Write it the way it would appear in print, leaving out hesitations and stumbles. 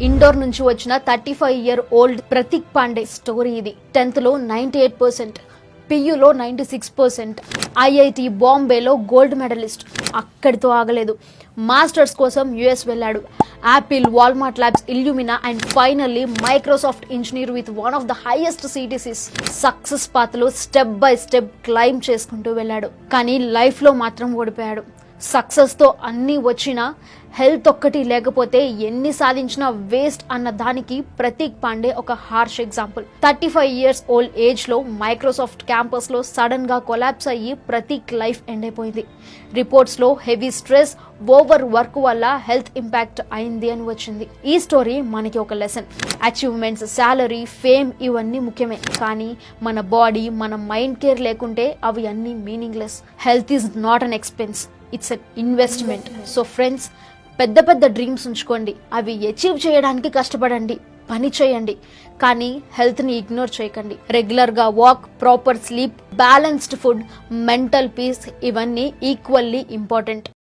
Indoor నుంచి వచ్చిన 35-year-old Prateek Pandey story ఇది. 10th లో 98%, పియులో 96%, ఐఐటి బాంబేలో గోల్డ్ మెడలిస్ట్. అక్కడితో ఆగలేదు. మాస్టర్స్ కోసం యుఎస్ వెళ్ళాడు. Apple, Walmart Labs, Illumina and finally Microsoft engineer with one of the highest CTCs. Success పాత్లో స్టెప్ బై స్టెప్ క్లైమ్ చేసుకుంటూ వెళ్ళాడు. కానీ లైఫ్లో మాత్రం ఓడిపోయాడు. సక్సెస్తో అన్నీ వచ్చినా హెల్త్ ఒక్కటి లేకపోతే ఎన్ని సాధించినా వేస్ట్ అన్న దానికి ప్రతీక్ పాండే ఒక హార్ష్ ఎగ్జాంపుల్. 35 years old ఏజ్లో మైక్రోసాఫ్ట్ క్యాంపస్లో సడన్గా కొలాప్స్ అయ్యి ప్రతీక్ లైఫ్ ఎండ్ అయిపోయింది. రిపోర్ట్స్లో హెవీ స్ట్రెస్, ఓవర్ వర్క్ వల్ల హెల్త్ ఇంపాక్ట్ అయింది అని వచ్చింది. ఈ స్టోరీ మనకి ఒక లెసన్. అచీవ్మెంట్స్, శాలరీ, ఫేమ్ ఇవన్నీ ముఖ్యమే, కానీ మన బాడీ, మన మైండ్ కేర్ లేకుంటే అవి అన్నీ meaningless. Health is not an expense, it's an investment. So friends, పెద్ద పెద్ద డ్రీమ్స్ ఉంచుకోండి, అవి అచీవ్ చేయడానికి కష్టపడండి, పని చేయండి, కానీ హెల్త్ని ఇగ్నోర్ చేయకండి. రెగ్యులర్గా walk, proper sleep, balanced food, mental peace ఇవన్నీ ఈక్వల్లీ ఇంపార్టెంట్.